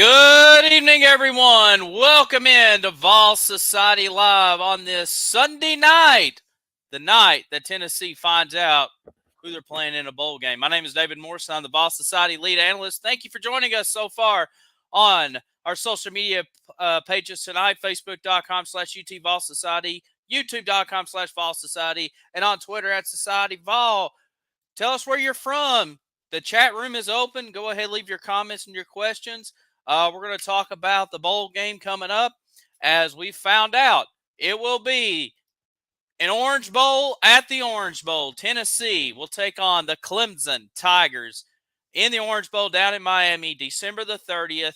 Good evening, everyone. Welcome in to Vols Society Live on this Sunday night, the night that Tennessee finds out who they're playing in a bowl game. My name is David Morrison. I'm the Vols Society lead analyst. Thank you for joining us so far on our social media pages tonight, facebook.com/UT Vols Society, youtube.com/Vols Society, and on Twitter at Society Vol. Tell us where you're from. The chat room is open. Go ahead, leave your comments and your questions. We're going to talk about the bowl game coming up. As we found out, it will be an Orange Bowl at the Orange Bowl. Tennessee will take on the Clemson Tigers in the Orange Bowl down in Miami, December the 30th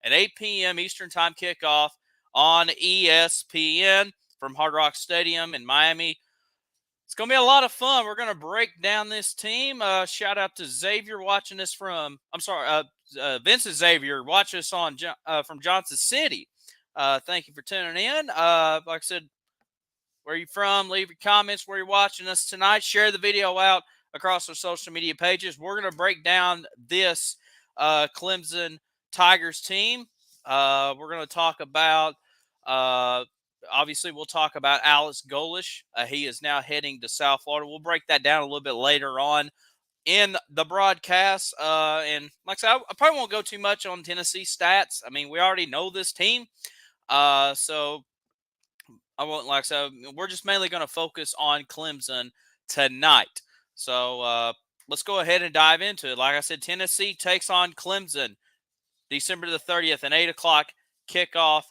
at 8 p.m. Eastern Time kickoff on ESPN from Hard Rock Stadium in Miami. It's going to be a lot of fun. We're going to break down this team. Shout out to Xavier watching us from, Vincent Xavier watching us on from Johnson City. Thank you for tuning in. Like I said, where you from? Leave your comments where you're watching us tonight. Share the video out across our social media pages. We're going to break down this Clemson Tigers team. We're going to talk about obviously, we'll talk about Alex Golish. He is now heading to South Florida. We'll break that down a little bit later on in the broadcast. And like I said, I probably won't go too much on Tennessee stats. I mean, we already know this team. So I won't, like I said, we're just mainly going to focus on Clemson tonight. So let's go ahead and dive into it. Like I said, Tennessee takes on Clemson December the 30th, an 8 o'clock kickoff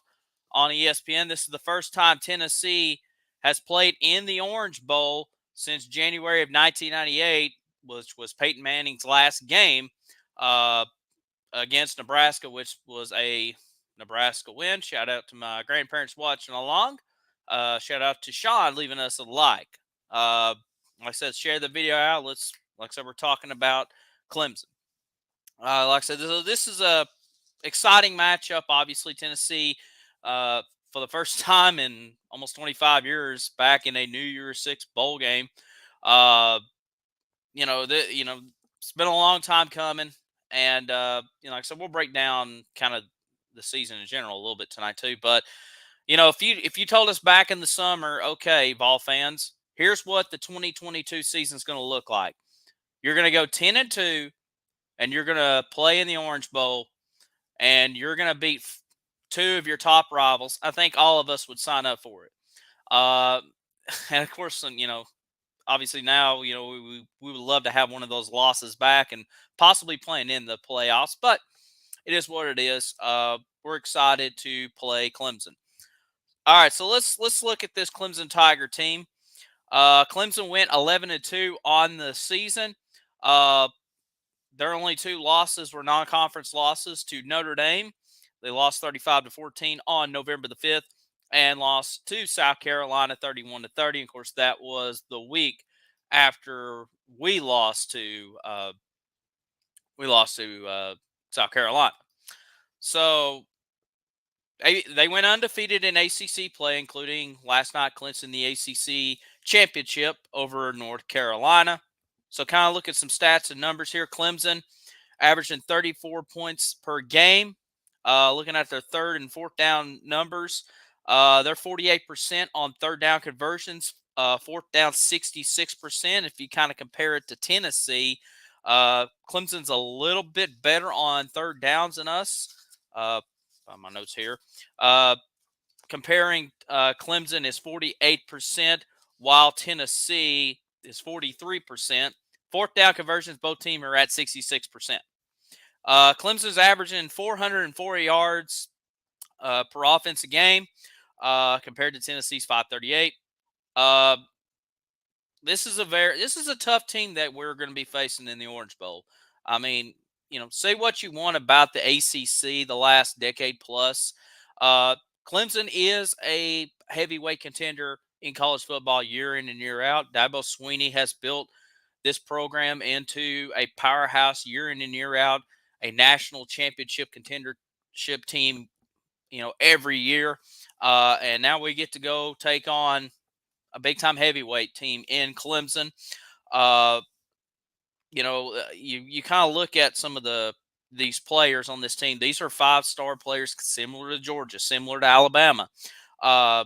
on ESPN. This is the first time Tennessee has played in the Orange Bowl since January of 1998, which was Peyton Manning's last game against Nebraska, which was a Nebraska win. Shout out to my grandparents watching along. Shout out to Sean leaving us a like. Like I said, share the video out. Like I said, we're talking about Clemson. Like I said, this is a exciting matchup. Obviously, Tennessee, for the first time in almost 25 years, back in a New Year's Six bowl game. It's been a long time coming, and like I said, we'll break down kind of the season in general a little bit tonight too. But if you told us back in the summer, okay, Vol fans, here's what the 2022 season is going to look like. You're going to go 10-2, and you're going to play in the Orange Bowl, and you're going to beat two of your top rivals. I think all of us would sign up for it. And of course, obviously now, we would love to have one of those losses back and possibly playing in the playoffs, but it is what it is. We're excited to play Clemson. All right, so let's look at this Clemson Tiger team. Clemson went 11-2 on the season. Their only two losses were non-conference losses to Notre Dame. They lost 35-14 on November the 5th and lost to South Carolina 31-30. Of course, that was the week after we lost to South Carolina. So they went undefeated in ACC play, including last night clinching the ACC championship over North Carolina. So kind of look at some stats and numbers here. Clemson averaging 34 points per game. Looking at their third and fourth down numbers, they're 48% on third down conversions, fourth down 66%. If you kind of compare it to Tennessee, Clemson's a little bit better on third downs than us. On my notes here. Comparing Clemson is 48%, while Tennessee is 43%. Fourth down conversions, both teams are at 66%. Clemson's averaging 440 yards per offensive game compared to Tennessee's 538. This is a tough team that we're going to be facing in the Orange Bowl. I mean, say what you want about the ACC the last decade plus. Clemson is a heavyweight contender in college football year in and year out. Dabo Swinney has built this program into a powerhouse year in and year out, a national championship contendership team, every year. And now we get to go take on a big-time heavyweight team in Clemson. You kind of look at some of the these players on this team. These are 5-star players, similar to Georgia, similar to Alabama. Uh,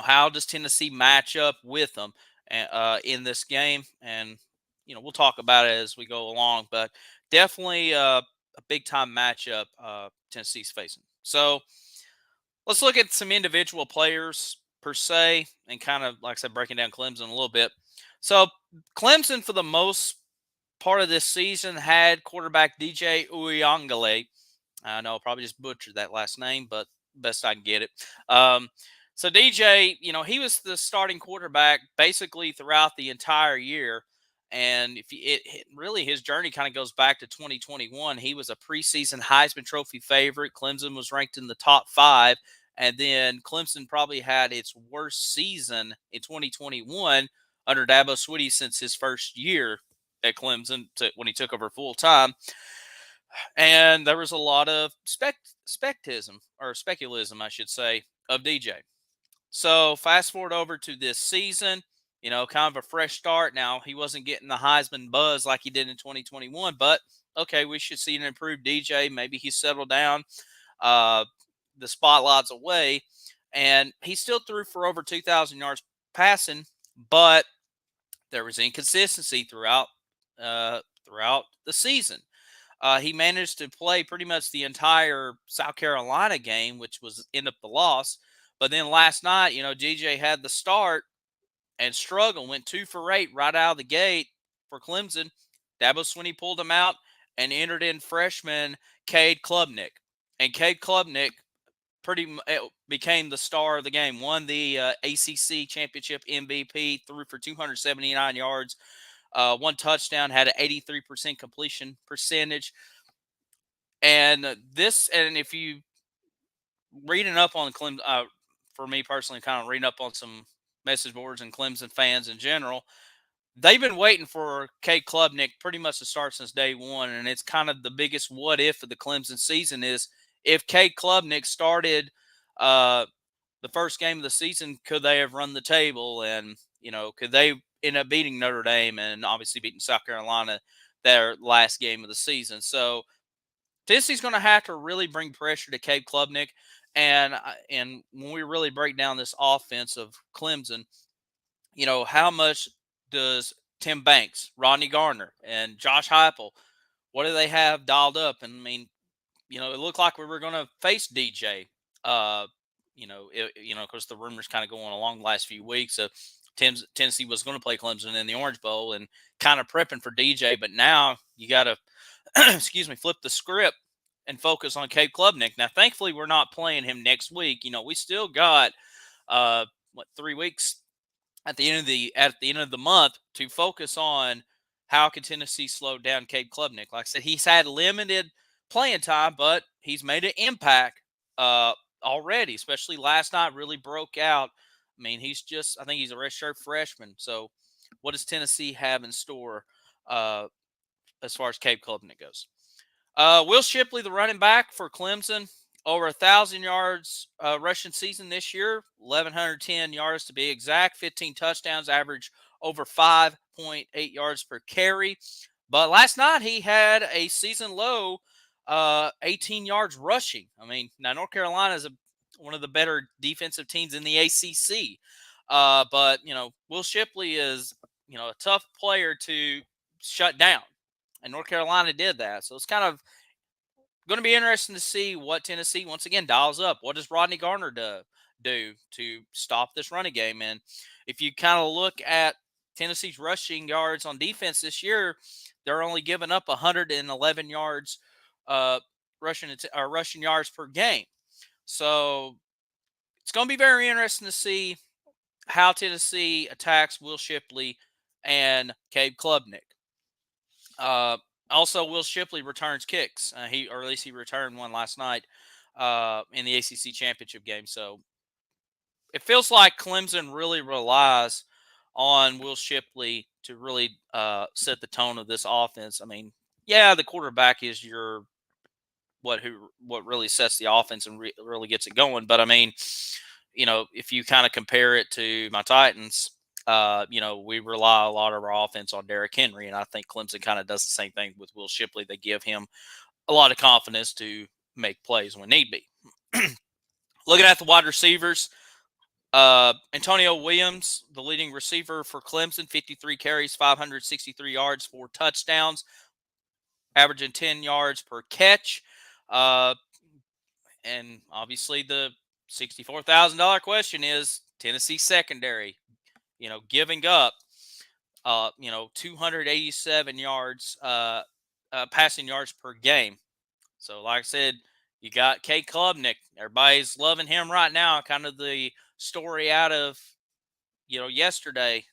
how does Tennessee match up with them in this game? And we'll talk about it as we go along. But definitely a big time matchup Tennessee's facing. So let's look at some individual players per se, and kind of, like I said, breaking down Clemson a little bit. So Clemson, for the most part of this season, had quarterback DJ Uyangale. I know I probably just butchered that last name, but best I can get it. Um, so DJ, he was the starting quarterback basically throughout the entire year. And really, his journey kind of goes back to 2021. He was a preseason Heisman Trophy favorite. Clemson was ranked in the top 5. And then Clemson probably had its worst season in 2021 under Dabo Swinney since his first year at Clemson when he took over full time. And there was a lot of speculation, I should say, of DJ. So fast forward over to this season, kind of a fresh start. Now, he wasn't getting the Heisman buzz like he did in 2021, but okay, we should see an improved DJ. Maybe he settled down. The spotlight's away, and he still threw for over 2,000 yards passing, but there was inconsistency throughout the season. He managed to play pretty much the entire South Carolina game, which was end up the loss. But then last night, DJ had the start and struggled, went 2 for 8 right out of the gate for Clemson. Dabo Swinney pulled him out and entered in freshman Cade Klubnik. And Cade Klubnik became the star of the game, won the ACC championship MVP, threw for 279 yards, 1 touchdown, had an 83% completion percentage. And if you reading up on Clemson, for me personally, kind of reading up on some message boards and Clemson fans in general, they've been waiting for Cade Klubnik pretty much to start since day one. And it's kind of the biggest what if of the Clemson season is, if Cade Klubnik started the first game of the season, could they have run the table? And, could they end up beating Notre Dame and obviously beating South Carolina their last game of the season? So Tennessee's going to have to really bring pressure to Cade Klubnik. And when we really break down this offense of Clemson, how much does Tim Banks, Rodney Garner, and Josh Heupel, what do they have dialed up? And I mean, it looked like we were going to face DJ. Of course, the rumors kind of going along the last few weeks of Tennessee was going to play Clemson in the Orange Bowl and kind of prepping for DJ. But now you got to, flip the script and focus on Cade Klubnik. Now, thankfully, we're not playing him next week. We still got 3 weeks at the end of the month to focus on how can Tennessee slow down Cade Klubnik. Like I said, he's had limited playing time, but he's made an impact already, especially last night, really broke out. I mean, I think he's a redshirt freshman. So what does Tennessee have in store as far as Cade Klubnik goes? Will Shipley, the running back for Clemson, over 1,000 yards rushing season this year, 1,110 yards to be exact, 15 touchdowns, average over 5.8 yards per carry. But last night he had a season low 18 yards rushing. I mean, now North Carolina is one of the better defensive teams in the ACC. But, Will Shipley is, a tough player to shut down. And North Carolina did that. So it's kind of going to be interesting to see what Tennessee, once again, dials up. What does Rodney Garner do to stop this running game? And if you kind of look at Tennessee's rushing yards on defense this year, they're only giving up 111 yards rushing yards per game. So it's going to be very interesting to see how Tennessee attacks Will Shipley and Cade Klubnik. Also, Will Shipley returns kicks. He returned one last night in the ACC championship game. So it feels like Clemson really relies on Will Shipley to really set the tone of this offense. I mean, yeah, the quarterback is what really sets the offense and really gets it going. But I mean, if you kind of compare it to my Titans, We rely a lot of our offense on Derrick Henry, and I think Clemson kind of does the same thing with Will Shipley. They give him a lot of confidence to make plays when need be. Looking at the wide receivers, Antonio Williams, the leading receiver for Clemson, 53 carries, 563 yards, 4 touchdowns, averaging 10 yards per catch. Uh, and obviously, the $64,000 question is Tennessee secondary, giving up 287 yards, passing yards per game. So, like I said, you got K. Klubnik. Everybody's loving him right now. Kind of the story out of yesterday,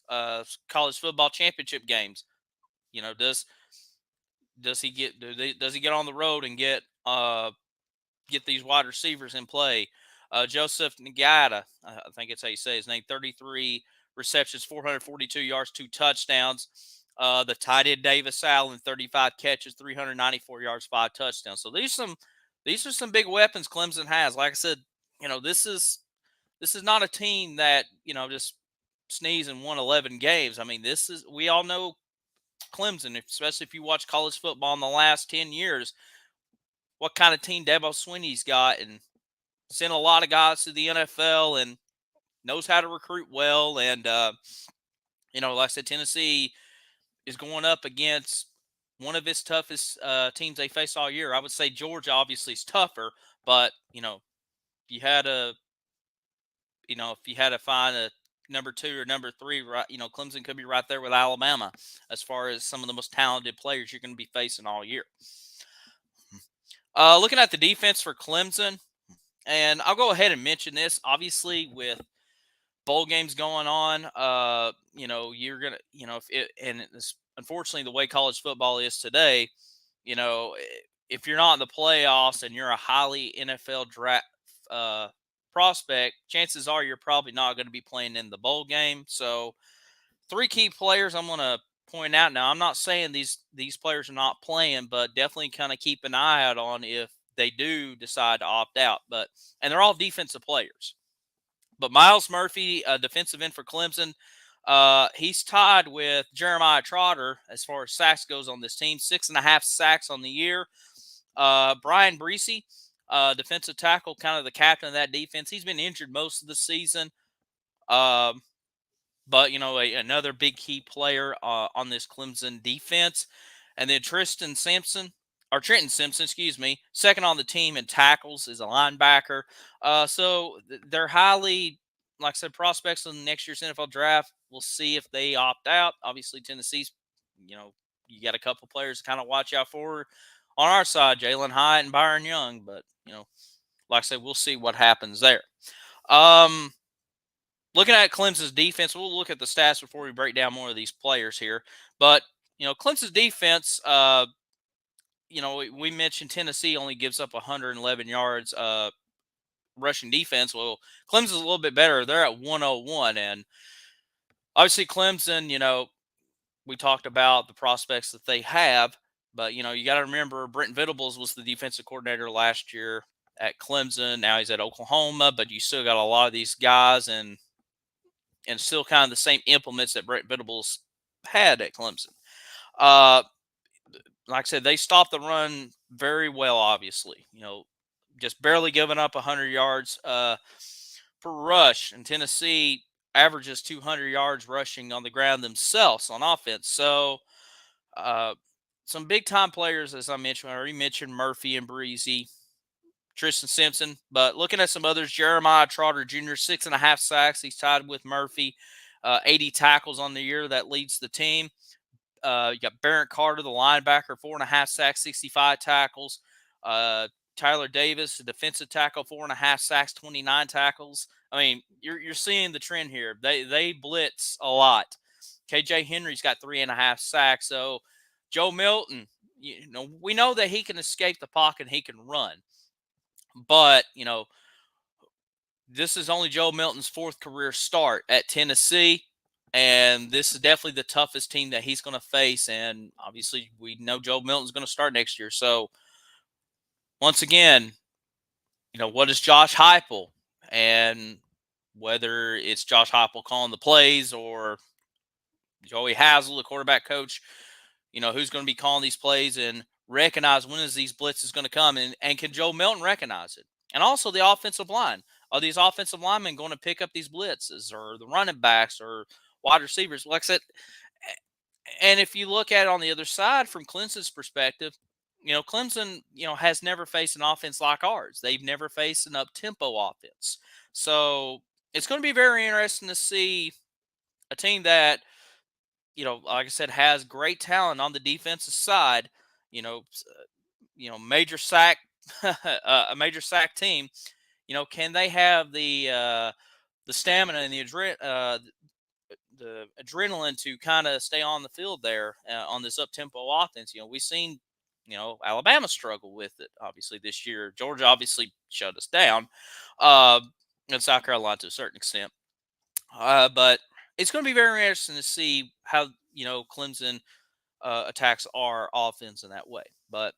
college football championship games. Does he get on the road and get these wide receivers in play? Joseph Ngata, I think it's how you say his name, 33 receptions, 442 yards, 2 touchdowns. The tight end Davis Allen, 35 catches, 394 yards, 5 touchdowns. So these are some big weapons Clemson has. Like I said, this is not a team that just sneeze and won 11 games. I mean, we all know Clemson, especially if you watch college football in the last 10 years, what kind of team Dabo Swinney's got, and sent a lot of guys to the NFL and knows how to recruit well. And, like I said, Tennessee is going up against one of its toughest teams they face all year. I would say Georgia obviously is tougher, but, if you had a, if you had to find a number 2 or number 3, right, Clemson could be right there with Alabama as far as some of the most talented players you're going to be facing all year. Looking at the defense for Clemson, and I'll go ahead and mention this. Obviously, with bowl games going on, you're gonna, unfortunately, the way college football is today, if you're not in the playoffs and you're a highly NFL draft prospect, chances are you're probably not going to be playing in the bowl game. So, 3 key players I'm going to point out now. I'm not saying these players are not playing, but definitely kind of keep an eye out on if they do decide to opt out. And they're all defensive players. But Miles Murphy, defensive end for Clemson, he's tied with Jeremiah Trotter as far as sacks goes on this team. 6.5 sacks on the year. Brian Breesy, defensive tackle, kind of the captain of that defense. He's been injured most of the season. But, another big key player on this Clemson defense. And then Trenton Simpson, excuse me, second on the team in tackles, is a linebacker. So they're highly, like I said, prospects in next year's NFL draft. We'll see if they opt out. Obviously, Tennessee's, you got a couple players to kind of watch out for on our side, Jalen Hyatt and Byron Young. But, like I said, we'll see what happens there. Looking at Clemson's defense, we'll look at the stats before we break down more of these players here. But, Clemson's defense, we mentioned Tennessee only gives up 111 yards rushing defense. Well, Clemson's a little bit better. They're at 101. And obviously Clemson, we talked about the prospects that they have. But, you got to remember Brent Venables was the defensive coordinator last year at Clemson. Now he's at Oklahoma. But you still got a lot of these guys and still kind of the same implements that Brent Venables had at Clemson. Like I said, they stopped the run very well, obviously. Just barely giving up 100 yards per rush. And Tennessee averages 200 yards rushing on the ground themselves on offense. So, some big-time players, as I mentioned. I already mentioned Murphy and Breezy. Tristan Simpson, but looking at some others, Jeremiah Trotter Jr., 6.5 sacks. He's tied with Murphy, 80 tackles on the year. That leads the team. You got Barrett Carter, the linebacker, 4.5 sacks, 65 tackles. Tyler Davis, the defensive tackle, 4.5 sacks, 29 tackles. I mean, you're seeing the trend here. They blitz a lot. KJ Henry's got 3.5 sacks. So Joe Milton, we know that he can escape the pocket and he can run. But, this is only Joe Milton's 4th career start at Tennessee, and this is definitely the toughest team that he's going to face. And obviously, we know Joe Milton's going to start next year. So, once again, what is Josh Heupel? And whether it's Josh Heupel calling the plays or Joey Hazel, the quarterback coach, who's going to be calling these plays and recognize when is these blitzes going to come, and can Joe Milton recognize it? And also the offensive line. Are these offensive linemen going to pick up these blitzes, or the running backs, or wide receivers? Like I said, and if you look at it on the other side from Clemson's perspective, Clemson, has never faced an offense like ours. They've never faced an up-tempo offense. So it's going to be very interesting to see a team that, like I said, has great talent on the defensive side. Major sack, a major sack team. Can they have the stamina and the adrenaline to kind of stay on the field there on this up tempo offense? We've seen, Alabama struggle with it obviously this year. Georgia obviously shut us down, uh, and South Carolina to a certain extent. But it's going to be very interesting to see how Clemson attacks our offense in that way. But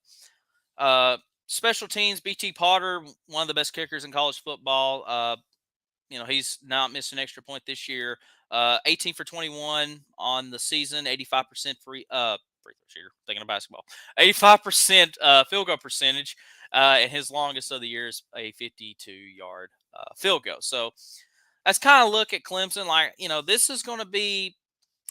uh, special teams, BT Potter, one of the best kickers in college football. He's not missed an extra point this year. 18 for 21 on the season, 85% free throw shooter. Thinking of basketball, 85% field goal percentage, and his longest of the year is a 52-yard field goal. So that's kind of look at Clemson. Like, this is going to be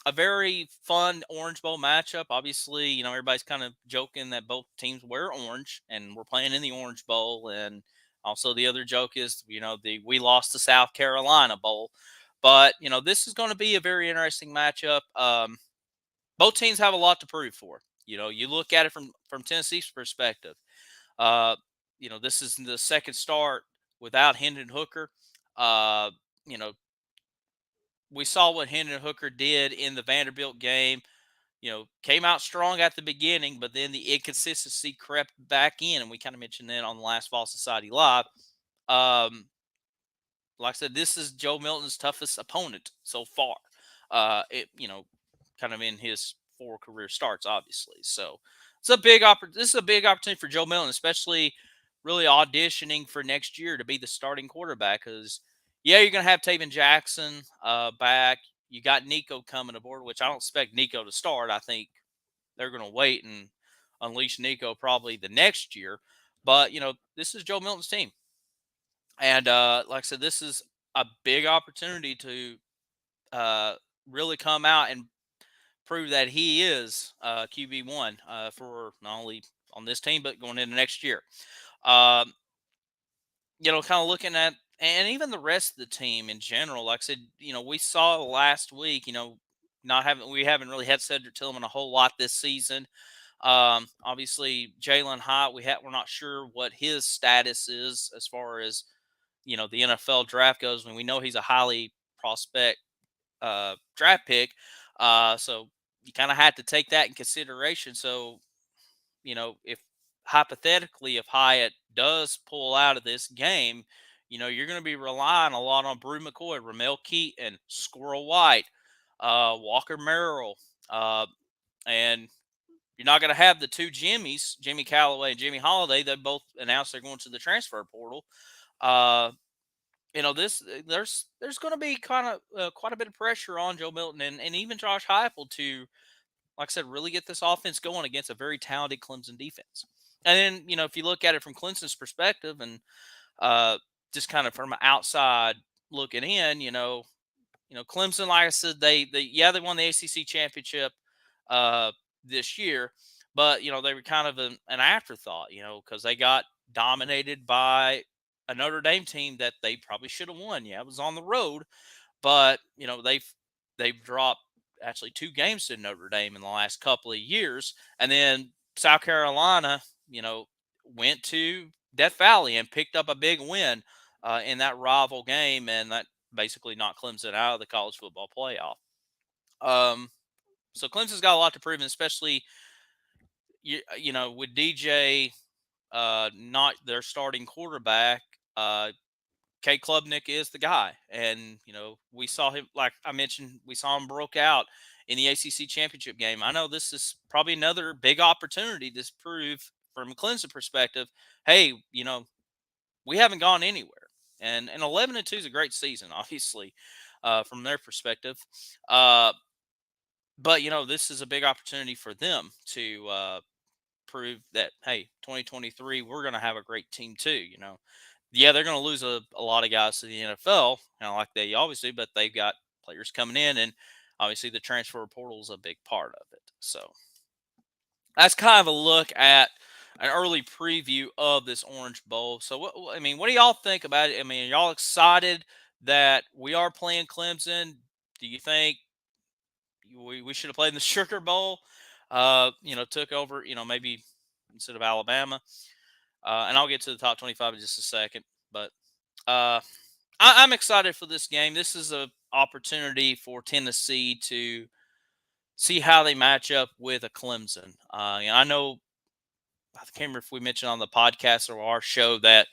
a very fun Orange Bowl matchup. Obviously, everybody's kind of joking that both teams wear orange, and we're playing in the Orange Bowl. And also, the other joke is, we lost the South Carolina Bowl. But this is going to be a very interesting matchup. Both teams have a lot to prove for. You look at it from Tennessee's perspective. This is the second start without Hendon Hooker. You know, we saw what Hendon Hooker did in the Vanderbilt game. Came out strong at the beginning, but then the inconsistency crept back in, and we kind of mentioned that on the last Fall Society Live. Like I said, this is Joe Milton's toughest opponent so far. Kind of in his 4 career starts, obviously. So this is a big opportunity for Joe Milton, especially really auditioning for next year to be the starting quarterback. Because you're going to have Taven Jackson back. You got Nico coming aboard, which I don't expect Nico to start. I think they're going to wait and unleash Nico probably the next year. But this is Joe Milton's team. And like I said, this is a big opportunity to really come out and prove that he is QB1 for not only on this team, but going into next year. Kind of looking at, and even the rest of the team in general, like I said, we saw last week, we haven't really had Cedric Tillman a whole lot this season. Obviously, Jalen Hyatt, we're not sure what his status is as far as the NFL draft goes. When we know he's a highly prospect draft pick, so you kind of had to take that in consideration. So, if hypothetically, if Hyatt does pull out of this game, you're going to be relying a lot on Brew McCoy, Ramel Keaton, Squirrel White, Walker Merrill, and you're not going to have the two Jimmys, Jimmy Callaway and Jimmy Holiday. They both announced they're going to the transfer portal. There's going to be kind of quite a bit of pressure on Joe Milton and even Josh Heupel to, like I said, really get this offense going against a very talented Clemson defense. And then, if you look at it from Clemson's perspective and just kind of from outside looking in, Clemson, like I said, they won the ACC championship this year, but they were kind of an afterthought, because they got dominated by a Notre Dame team that they probably should have won. Yeah, it was on the road, but they've dropped actually 2 games to Notre Dame in the last couple of years, and then South Carolina, went to Death Valley and picked up a big win in that rival game, and that basically knocked Clemson out of the college football playoff. So Clemson's got a lot to prove, and especially with DJ not their starting quarterback. K. Klubnik is the guy, and we saw him, like I mentioned, we saw him broke out in the ACC championship game. I know this is probably another big opportunity to prove from a Clemson perspective, hey, we haven't gone anywhere. and 11-2 is a great season, obviously, from their perspective. Uh, but this is a big opportunity for them to prove that, hey, 2023 we're going to have a great team too. Yeah, they're going to lose a lot of guys to the NFL, like they always do, but they've got players coming in, and obviously the transfer portal is a big part of it. So that's kind of a look at an early preview of this Orange Bowl. So, what do y'all think about it? I mean, are y'all excited that we are playing Clemson? Do you think we should have played in the Sugar Bowl? Took over, maybe instead of Alabama. And I'll get to the top 25 in just a second. But I'm excited for this game. This is an opportunity for Tennessee to see how they match up with a Clemson. I know, I can't remember if we mentioned on the podcast or our show that,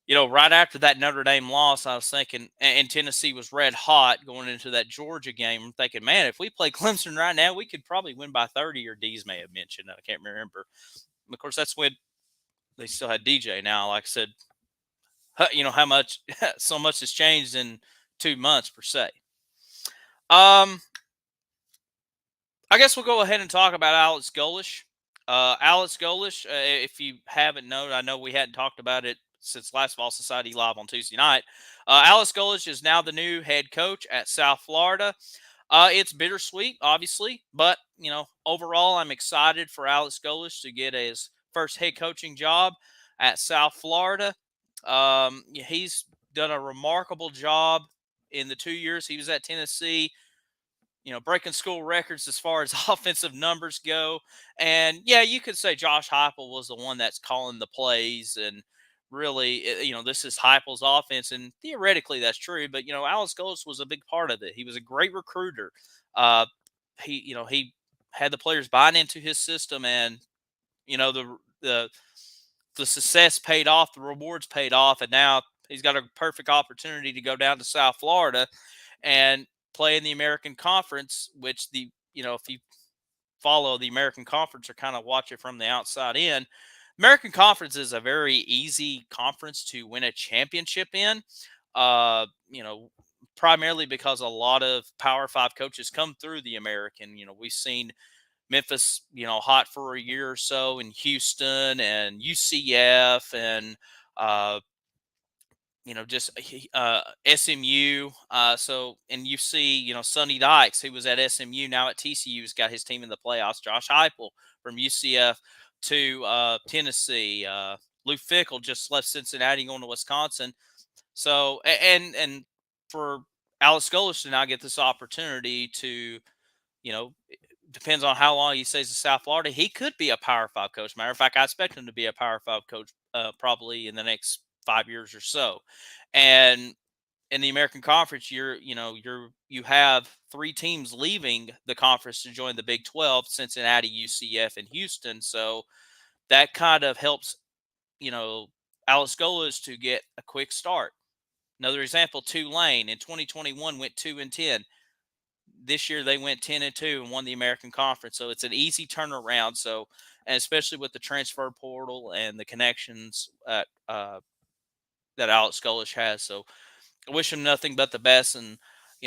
right after that Notre Dame loss, I was thinking, and Tennessee was red hot going into that Georgia game. I'm thinking, man, if we play Clemson right now, we could probably win by 30, or D's may have mentioned. I can't remember. Of course, that's when they still had DJ. Now, like I said, how much, so much has changed in 2 months per se. I guess we'll go ahead and talk about Alex Golesh. Alex Golesh, if you haven't known, I know we hadn't talked about it since last Vol Society Live on Tuesday night. Alex Golesh is now the new head coach at South Florida. It's bittersweet, obviously, but overall, I'm excited for Alex Golesh to get his first head coaching job at South Florida. He's done a remarkable job in the 2 years he was at Tennessee. Breaking school records as far as offensive numbers go. And yeah, you could say Josh Heupel was the one that's calling the plays, and really, this is Heupel's offense, and theoretically that's true. But Alex Golesh was a big part of it. He was a great recruiter. Uh, he had the players buying into his system, and the the success paid off, the rewards paid off, and now he's got a perfect opportunity to go down to South Florida and play in the American Conference, which if you follow the American Conference or kind of watch it from the outside in, American Conference is a very easy conference to win a championship in. Primarily because a lot of Power Five coaches come through the American. We've seen Memphis, hot for a year or so, in Houston and UCF, and just SMU. And you see, Sonny Dykes, who was at SMU, now at TCU, has got his team in the playoffs. Josh Heupel from UCF to Tennessee. Lou Fickle just left Cincinnati going to Wisconsin. So, and for Alex Golesh to now get this opportunity to, depends on how long he stays in South Florida, he could be a Power Five coach. Matter of fact, I expect him to be a Power Five coach probably in the next 5 years or so. And in the American Conference, you have three teams leaving the conference to join the Big 12: Cincinnati, UCF, and Houston. So that kind of helps, Alex Golesh to get a quick start. Another example: Tulane in 2021 went 2-10. This year they went 10-2 and won the American Conference. So it's an easy turnaround. So, and especially with the transfer portal and the connections that Alex Golesh has. So I wish him nothing but the best, and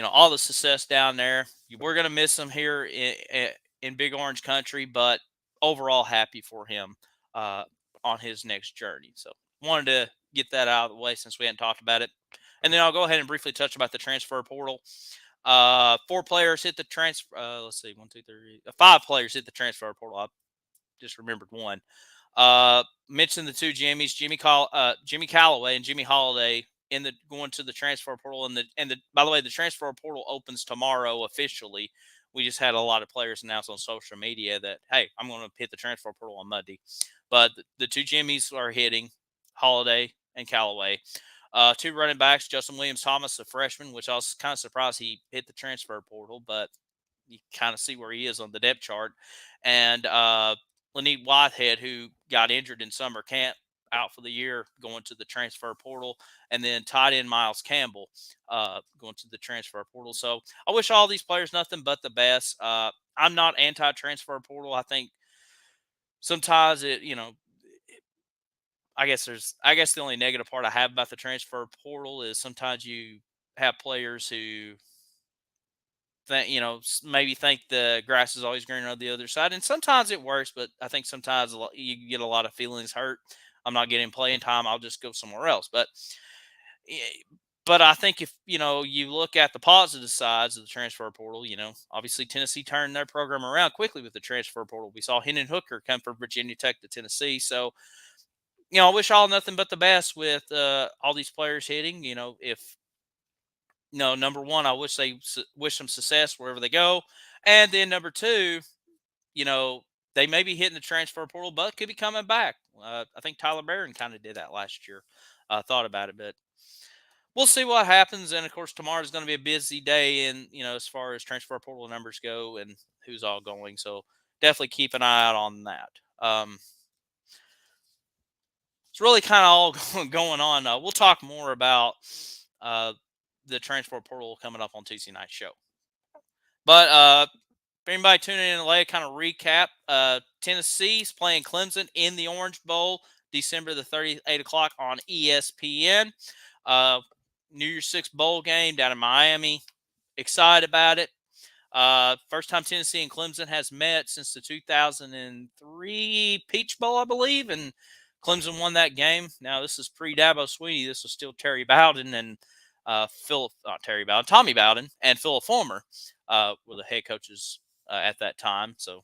all the success down there. We're gonna miss him here in Big Orange Country, but overall happy for him on his next journey. So wanted to get that out of the way since we hadn't talked about it, and then I'll go ahead and briefly touch about the transfer portal. 4 players hit the transfer. Let's see, 1, 2, 3, 5 players hit the transfer portal. I just remembered one. Mentioned the two Jimmys, Jimmy Callaway and Jimmy Holiday, in the going to the transfer portal. And the by the way, the transfer portal opens tomorrow officially. We just had a lot of players announce on social media that, hey, I'm going to hit the transfer portal on Monday. But the two Jimmys are hitting, Holiday and Callaway. 2 running backs, Justin Williams Thomas, a freshman, which I was kind of surprised he hit the transfer portal, but you kind of see where he is on the depth chart. And Lanique Whitehead, who got injured in summer camp, out for the year, going to the transfer portal. And then tight end Miles Campbell going to the transfer portal. So I wish all these players nothing but the best. I'm not anti-transfer portal. I think sometimes I guess the only negative part I have about the transfer portal is sometimes you have players who think, maybe think the grass is always greener on the other side, and sometimes it works, but I think sometimes you get a lot of feelings hurt. I'm not getting playing time. I'll just go somewhere else. Eh, but I think if you look at the positive sides of the transfer portal, obviously Tennessee turned their program around quickly with the transfer portal. We saw Hendon Hooker come from Virginia Tech to Tennessee, so I wish all nothing but the best with all these players hitting. If number one, I wish them success wherever they go, and then number two, you know, they may be hitting the transfer portal, but could be coming back. I think Tyler Barron kind of did that last year. Thought about it, but we'll see what happens. And of course, tomorrow is going to be a busy day, and as far as transfer portal numbers go and who's all going. So definitely keep an eye out on that. It's really kind of all going on. We'll talk more about uh, the transfer portal coming up on Tuesday night show. But for anybody tuning in late, kind of recap. Tennessee's playing Clemson in the Orange Bowl, December the 30th, 8 o'clock on ESPN. New Year's Six bowl game down in Miami. Excited about it. First time Tennessee and Clemson has met since the 2003 Peach Bowl, I believe, and Clemson won that game. Now this is pre-Dabo Swinney. This was still Terry Bowden and Tommy Bowden and Philip Fulmer were the head coaches at that time. So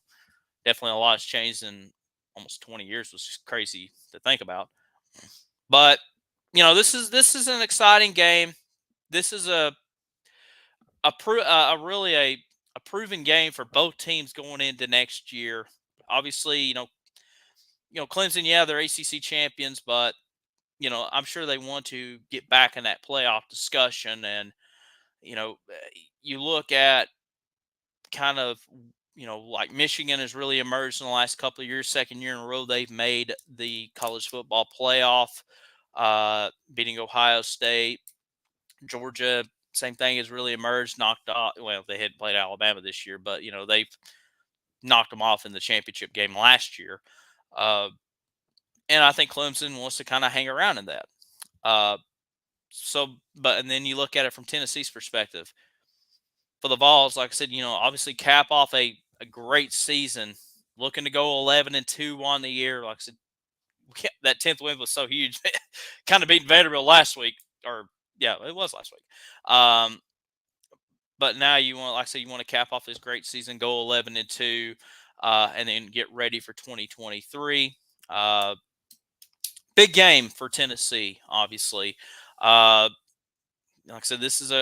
definitely a lot has changed in almost 20 years, which is crazy to think about. But this is an exciting game. This is a really a proven game for both teams going into next year. Obviously, Clemson, yeah, they're ACC champions, but I'm sure they want to get back in that playoff discussion. And you look at kind of like Michigan has really emerged in the last couple of years. Second year in a row, they've made the college football playoff, beating Ohio State. Georgia, same thing, has really emerged, knocked off. Well, they hadn't played Alabama this year, but they've knocked them off in the championship game last year. And I think Clemson wants to kind of hang around in that. And then you look at it from Tennessee's perspective. For the Vols, like I said, obviously cap off a great season, looking to go 11-2 on the year. Like I said, that 10th win was so huge. Kind of beating Vanderbilt last week, or yeah, it was last week. But now you want, like I said, you want to cap off this great season, go 11-2, and then get ready for 2023. Big game for Tennessee, obviously. Like I said, this is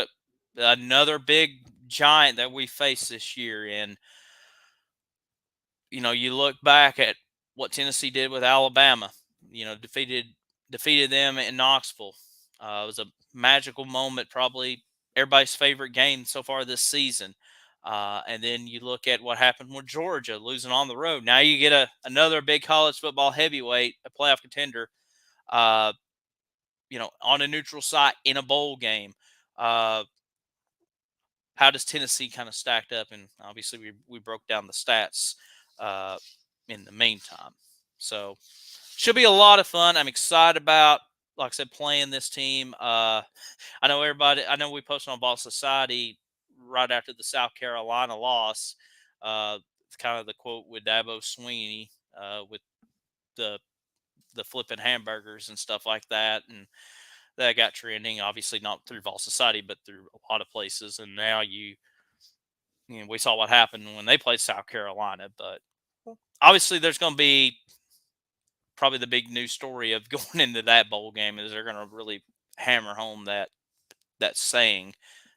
another big giant that we face this year, and you look back at what Tennessee did with Alabama. Defeated them in Knoxville. It was a magical moment, probably everybody's favorite game so far this season. And then you look at what happened with Georgia losing on the road. Now you get another big college football heavyweight, a playoff contender, on a neutral site in a bowl game. How does Tennessee kind of stacked up? And obviously we broke down the stats in the meantime. So should be a lot of fun. I'm excited about, like I said, playing this team. I know we posted on Ball Society right after the South Carolina loss. It's kind of the quote with Dabo Swinney with the flipping hamburgers and stuff like that. And that got trending, obviously not through Vol Society, but through a lot of places. And now we saw what happened when they played South Carolina. But obviously, there's going to be probably the big news story of going into that bowl game is they're going to really hammer home that saying,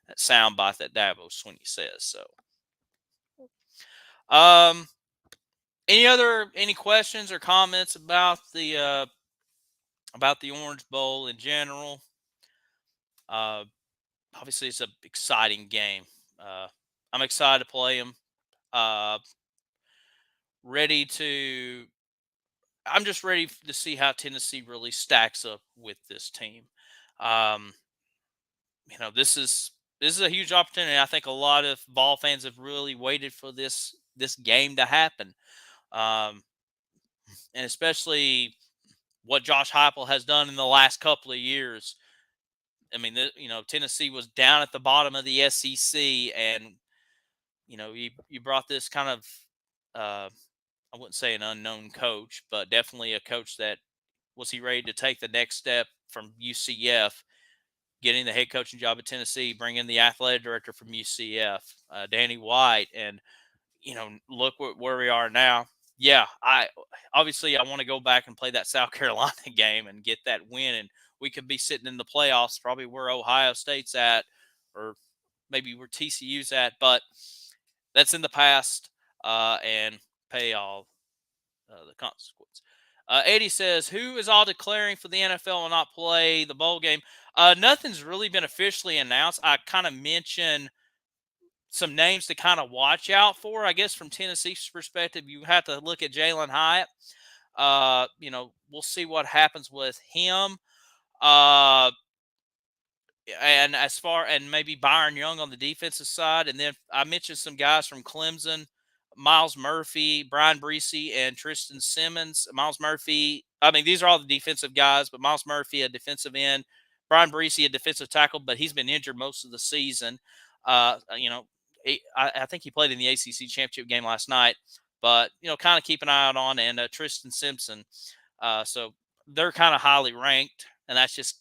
that soundbite that Dabo Swinney says. So, any questions or comments about the Orange Bowl in general? Obviously, it's an exciting game. I'm excited to play them. I'm just ready to see how Tennessee really stacks up with this team. This is a huge opportunity. I think a lot of Vol fans have really waited for this game to happen, and especially what Josh Heupel has done in the last couple of years. I mean, Tennessee was down at the bottom of the SEC, and you brought this kind of I wouldn't say an unknown coach, but definitely a coach that was he ready to take the next step from UCF, getting the head coaching job at Tennessee, bringing the athletic director from UCF, Danny White, and look where we are now. Yeah, I want to go back and play that South Carolina game and get that win, and we could be sitting in the playoffs, probably where Ohio State's at, or maybe where TCU's at. But that's in the past, and pay all the consequence. Eddie says, "Who is all declaring for the NFL and not play the bowl game?" Nothing's really been officially announced. I kind of mentioned some names to kind of watch out for. I guess from Tennessee's perspective, you have to look at Jalen Hyatt. We'll see what happens with him. And as far and maybe Byron Young on the defensive side, and then I mentioned some guys from Clemson, Miles Murphy, Brian Breesy, and Tristan Simmons. Miles Murphy, I mean, these are all the defensive guys, but Miles Murphy, a defensive end, Brian Breesy, a defensive tackle, but he's been injured most of the season. I think he played in the ACC championship game last night, but kind of keep an eye out on, and Tristan Simpson. So they're kind of highly ranked, and that's just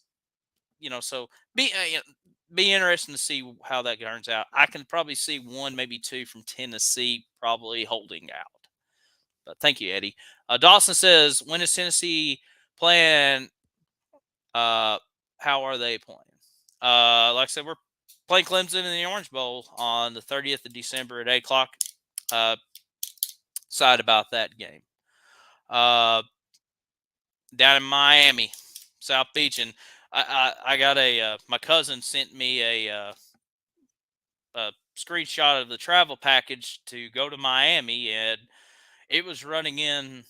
so be interesting to see how that turns out. I can probably see one, maybe two from Tennessee probably holding out. But thank you, Eddie. Dawson says, when is Tennessee playing? How are they playing? Like I said, we're playing Clemson in the Orange Bowl on the 30th of December at 8 o'clock. Excited about that game. Down in Miami, South Beach, and I got my cousin sent me a screenshot of the travel package to go to Miami, and it was running in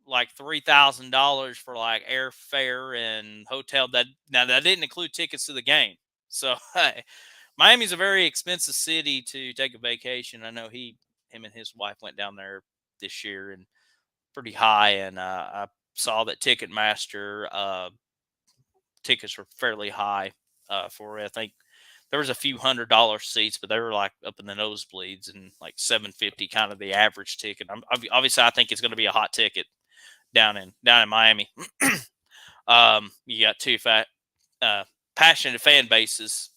like $3,000 for like airfare and hotel. That didn't include tickets to the game. So Miami's a very expensive city to take a vacation. I know him and his wife went down there this year, and pretty high. And I saw that Ticketmaster tickets were fairly high for it. I think there was a few $100 seats, but they were like up in the nosebleeds, and like $750 kind of the average ticket. Obviously, I think it's going to be a hot ticket down in Miami. You got two passionate fan bases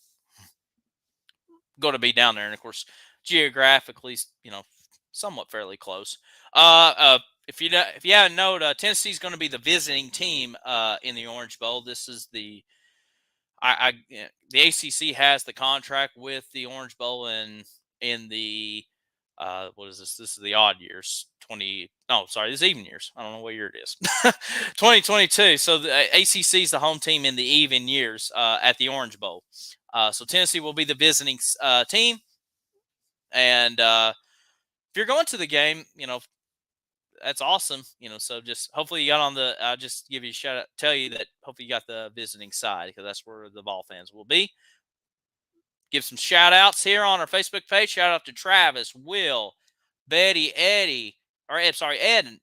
going to be down there, and of course, geographically, somewhat fairly close. If you haven't known, Tennessee's going to be the visiting team in the Orange Bowl. This is the the ACC has the contract with the Orange Bowl, and in the what is this? This is the odd years. This is even years. I don't know what year it is. 2022. So the ACC is the home team in the even years at the Orange Bowl. So Tennessee will be the visiting team, and if you're going to the game, that's awesome. So just hopefully you got on the. I'll just give you a shout out, tell you that hopefully you got the visiting side, because that's where the Vol fans will be. Give some shout outs here on our Facebook page. Shout out to Travis, Will, Betty, Eddie, Ed.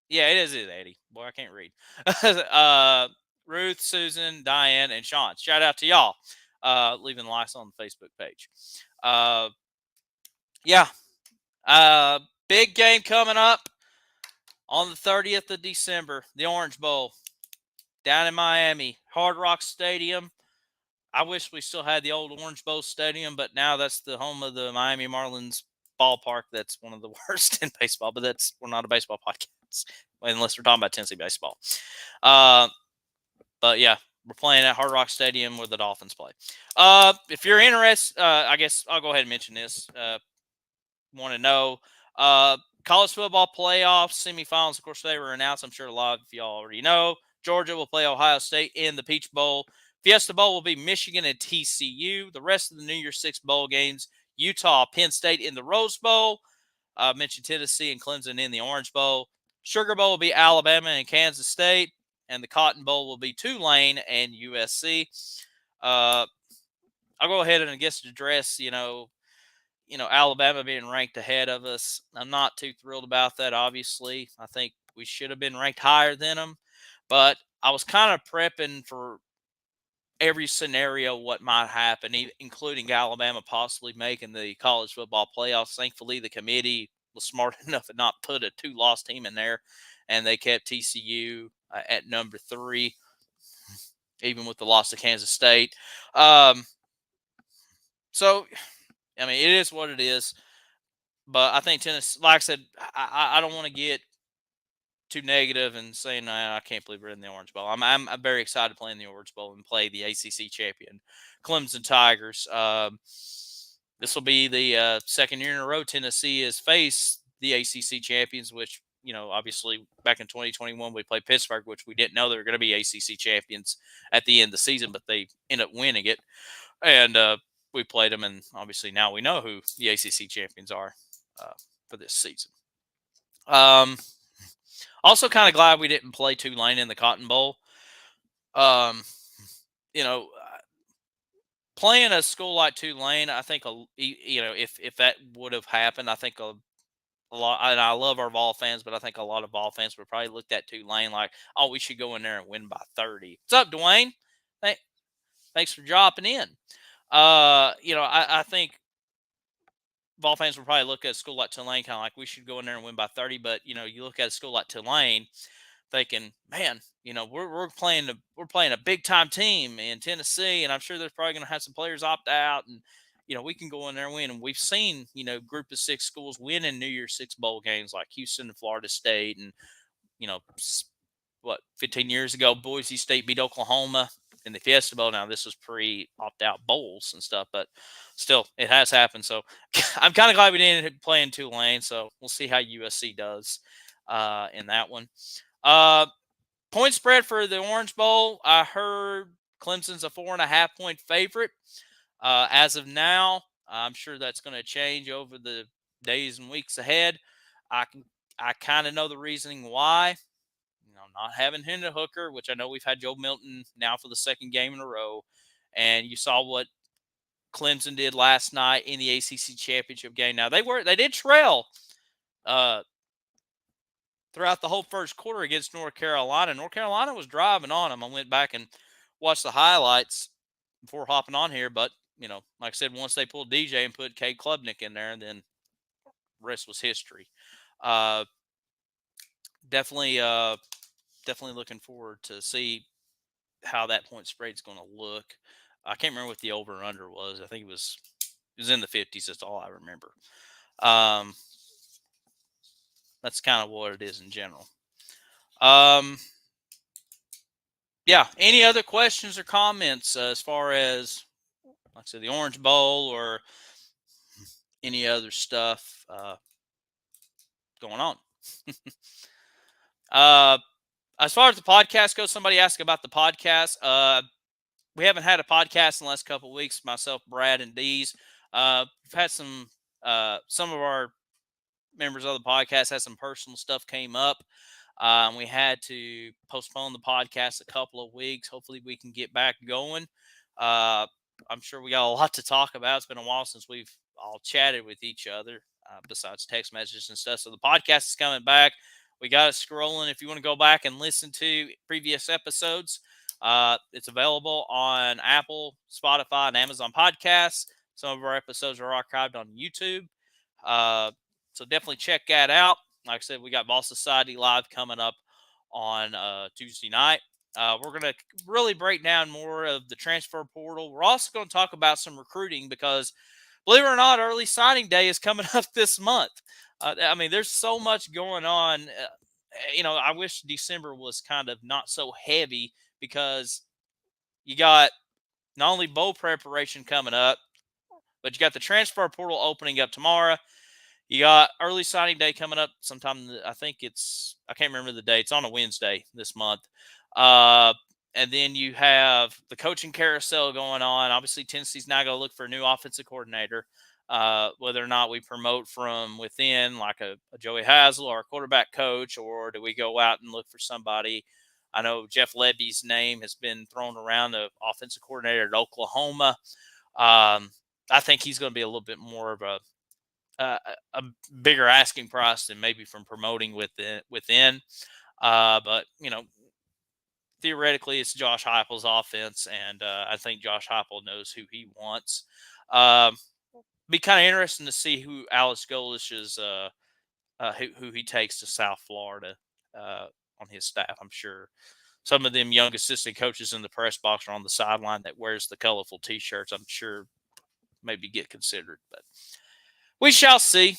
Yeah, it is Eddie. Boy, I can't read. Ruth, Susan, Diane, and Sean. Shout out to y'all leaving likes on the Facebook page. Big game coming up on the 30th of December, the Orange Bowl down in Miami, Hard Rock Stadium. I wish we still had the old Orange Bowl Stadium, but now that's the home of the Miami Marlins ballpark. That's one of the worst in baseball, but we're not a baseball podcast unless we're talking about Tennessee baseball. But yeah, we're playing at Hard Rock Stadium where the Dolphins play. If you're interested, I guess I'll go ahead and mention this. Want to know college football playoffs semifinals? Of course, they were announced. I'm sure a lot of y'all already know. Georgia will play Ohio State in the Peach Bowl. Fiesta Bowl will be Michigan and TCU. The rest of the New Year's Six bowl games: Utah, Penn State in the Rose Bowl. Mentioned Tennessee and Clemson in the Orange Bowl. Sugar Bowl will be Alabama and Kansas State, and the Cotton Bowl will be Tulane and USC. I'll go ahead and address Alabama being ranked ahead of us. I'm not too thrilled about that. Obviously, I think we should have been ranked higher than them, but I was kind of prepping for every scenario what might happen, including Alabama possibly making the college football playoffs. Thankfully, the committee was smart enough to not put a two-loss team in there, and they kept TCU at number 3, even with the loss to Kansas State. So, I mean, it is what it is. But I think Tennessee, like I said, I don't want to get too negative and saying I can't believe we're in the Orange Bowl. I'm very excited to play in the Orange Bowl and play the ACC champion Clemson Tigers. This will be the second year in a row Tennessee has faced the ACC champions, which obviously back in 2021 we played Pittsburgh, which we didn't know they were going to be ACC champions at the end of the season, but they ended up winning it, and we played them, and obviously now we know who the ACC champions are for this season. Also, kind of glad we didn't play Tulane in the Cotton Bowl. You know, playing a school like Tulane, I think if that would have happened, I think a lot. And I love our Vol fans, but I think a lot of Vol fans would probably looked at Tulane like, "Oh, we should go in there and win by 30." What's up, Dwayne? Thanks for dropping in. I think Vol fans would probably look at a school like Tulane kind of like we should go in there and win by 30. But you look at a school like Tulane, thinking, man, we're playing a big time team in Tennessee, and I'm sure there's probably going to have some players opt out, and we can go in there and win. And we've seen Group of 6 schools win in New Year's Six bowl games like Houston and Florida State, and 15 years ago Boise State beat Oklahoma in the Fiesta Bowl. Now this was pre opt out bowls and stuff, but still it has happened. So I'm kind of glad we didn't play in Tulane. So we'll see how USC does in that one. Point spread for the Orange Bowl. I heard Clemson's a 4.5-point favorite. As of now, I'm sure that's going to change over the days and weeks ahead. I kind of know the reasoning why. Not having Hendon Hooker, which I know we've had Joe Milton now for the second game in a row, and you saw what Clemson did last night in the ACC championship game. Now they did trail throughout the whole first quarter against North Carolina. North Carolina was driving on them. I went back and watched the highlights before hopping on here. But, like I said, once they pulled DJ and put Cade Klubnik in there, then rest was history. Definitely looking forward to see how that point spread is going to look. I can't remember what the over and under was. I think it was in the 50s. That's all I remember. That's kind of what it is in general. Yeah. Any other questions or comments as far as, like I said, the Orange Bowl or any other stuff going on? As far as the podcast goes, somebody asked about the podcast. We haven't had a podcast in the last couple of weeks. Myself, Brad, and Dees. We've had some of our members of the podcast had some personal stuff came up. We had to postpone the podcast a couple of weeks. Hopefully we can get back going. I'm sure we got a lot to talk about. It's been a while since we've all chatted with each other besides text messages and stuff. So the podcast is coming back. We got it scrolling. If you want to go back and listen to previous episodes, it's available on Apple, Spotify, and Amazon Podcasts. Some of our episodes are archived on YouTube. So definitely check that out. Like I said, we got Vols Society Live coming up on Tuesday night. We're going to really break down more of the transfer portal. We're also going to talk about some recruiting because, believe it or not, early signing day is coming up this month. There's so much going on. I wish December was kind of not so heavy because you got not only bowl preparation coming up, but you got the transfer portal opening up tomorrow. You got early signing day coming up sometime. I can't remember the date. It's on a Wednesday this month. And then you have the coaching carousel going on. Obviously, Tennessee's now going to look for a new offensive coordinator. Whether or not we promote from within, like a Joey Hazel or a quarterback coach, or do we go out and look for somebody? I know Jeff Levy's name has been thrown around, the offensive coordinator at Oklahoma. I think he's going to be a little bit more of a bigger asking price than maybe from promoting within. But theoretically it's Josh Heupel's offense, and I think Josh Heupel knows who he wants. Um, be kind of interesting to see who Alex Golish's who he takes to South Florida on his staff. I'm sure some of them young assistant coaches in the press box are on the sideline that wears the colorful T-shirts. I'm sure maybe get considered, but we shall see.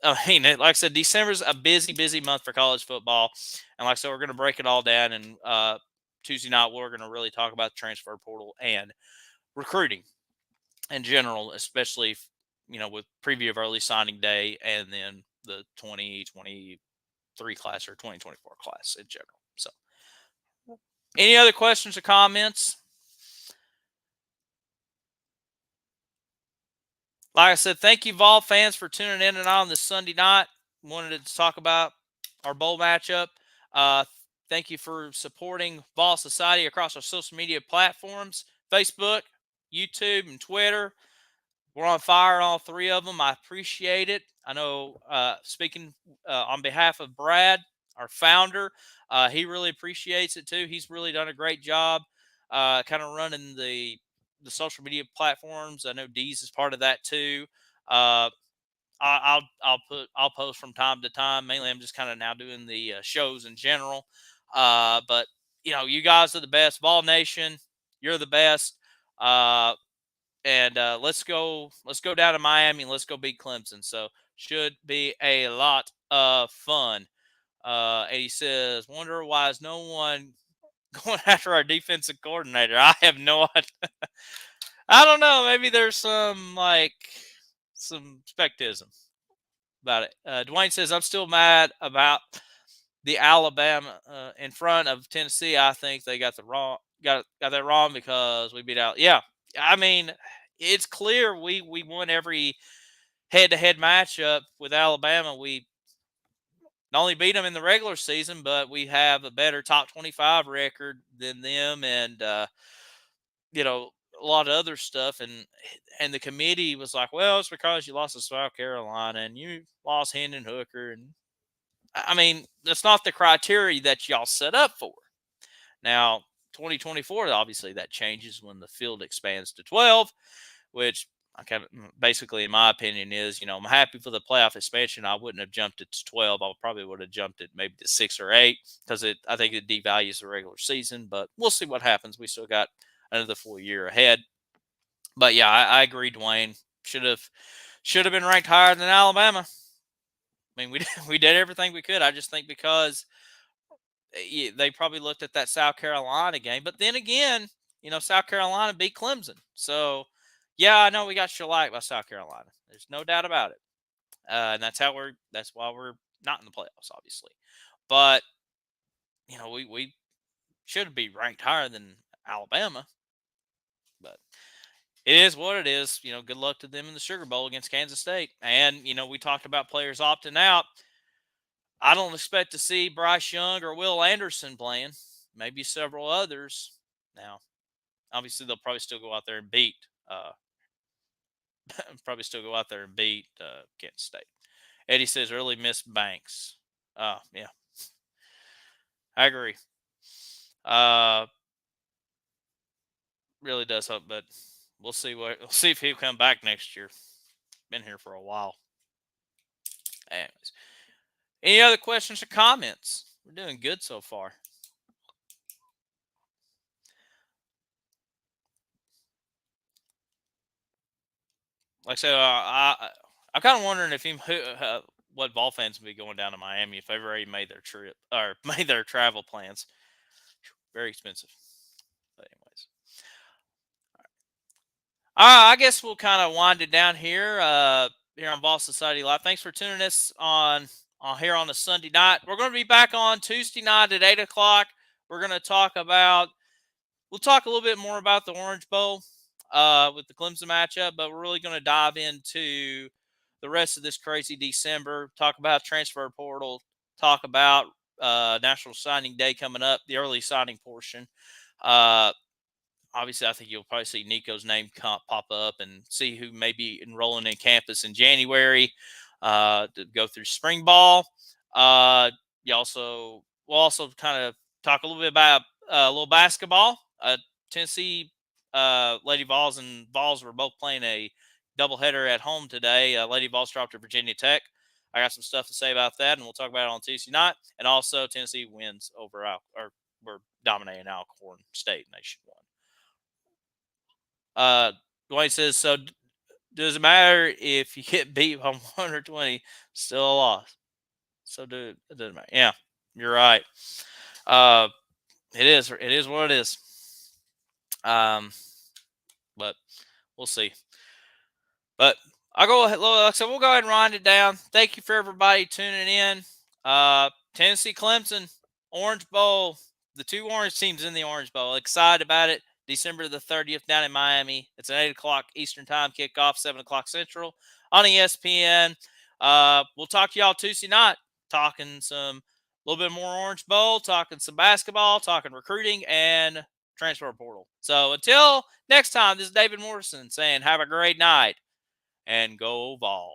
I mean, like I said, December's a busy month for college football, and like I said, we're going to break it all down. And Tuesday night, we're going to really talk about the transfer portal and recruiting in general, especially with preview of early signing day and then the 2023 class or 2024 class in general. So, any other questions or comments? Like I said, thank you, Vol fans, for tuning in and on this Sunday night. Wanted to talk about our bowl matchup. Thank you for supporting Vol Society across our social media platforms, Facebook, YouTube, and Twitter. We're on fire on all three of them. I appreciate it. I know, speaking on behalf of Brad, our founder, he really appreciates it too. He's really done a great job kind of running the social media platforms. I know Dee's is part of that too. Uh, I'll post from time to time. Mainly, I'm just kind of now doing the shows in general. But you guys are the best. Vol Nation, you're the best. And let's go down to Miami and let's go beat Clemson. So should be a lot of fun. And he says, wonder why is no one going after our defensive coordinator? I have no idea. I don't know. Maybe there's some spectism about it. Dwayne says, I'm still mad about the Alabama in front of Tennessee. I think they got that wrong because we beat out. Yeah, I mean, it's clear we won every head-to-head matchup with Alabama. We not only beat them in the regular season, but we have a better top 25 record than them, and a lot of other stuff. And the committee was like, well, it's because you lost to South Carolina and you lost Hendon Hooker, and I mean, that's not the criteria that y'all set up for. Now, 2024, obviously that changes when the field expands to 12, which I kind of basically, in my opinion, is, I'm happy for the playoff expansion. I wouldn't have jumped it to 12. I probably would have jumped it maybe to 6 or 8 because I think it devalues the regular season, but we'll see what happens. We still got another full year ahead. But yeah, I agree, Dwayne. Should have been ranked higher than Alabama. I mean, we did everything we could. I just think because they probably looked at that South Carolina game. But then again, South Carolina beat Clemson. So, yeah, I know we got shellacked by South Carolina. There's no doubt about it. And that's why we're not in the playoffs, obviously. But, we should be ranked higher than Alabama. But it is what it is. Good luck to them in the Sugar Bowl against Kansas State. And, we talked about players opting out. I don't expect to see Bryce Young or Will Anderson playing. Maybe several others. Now, obviously, they'll probably still go out there and beat. Kansas State. Eddie says early miss Banks. Yeah, I agree. Really does hope, but we'll see if he'll come back next year. Been here for a while. Anyways, any other questions or comments? We're doing good so far. Like I said, I'm kind of wondering if what Vol fans will be going down to Miami if they've already made their trip or made their travel plans. Very expensive. But anyways. All right, I guess we'll kind of wind it down here here on Vol Society Live. Thanks for tuning us on here on a Sunday night. We're going to be back on Tuesday night at 8 o'clock. We're going to talk a little bit more about the Orange Bowl with the Clemson matchup, but we're really going to dive into the rest of this crazy December, talk about transfer portal, talk about National Signing Day coming up, the early signing portion. Obviously, I think you'll probably see Nico's name pop up and see who may be enrolling in campus in January to go through spring ball. We'll also kind of talk a little bit about a little basketball. Tennessee Lady Vols and Vols were both playing a doubleheader at home today. Lady Vols dropped to Virginia Tech. I got some stuff to say about that, and we'll talk about it on Tuesday night. And also, Tennessee wins over or we're dominating Alcorn State, and they should win. Dwayne says, so does it matter if you get beat by 120? Still a loss. So it doesn't matter. Yeah, you're right. It is. It is what it is. But we'll see. But I'll go ahead. Like I said, we'll go ahead and wind it down. Thank you for everybody tuning in. Tennessee Clemson Orange Bowl. The two orange teams in the Orange Bowl. Excited about it. December the 30th down in Miami. It's an 8 o'clock Eastern time kickoff, 7 o'clock Central on ESPN. We'll talk to y'all Tuesday night, talking some a little bit more Orange Bowl, talking some basketball, talking recruiting, and transfer portal. So until next time, this is David Morrison saying have a great night and go Vols.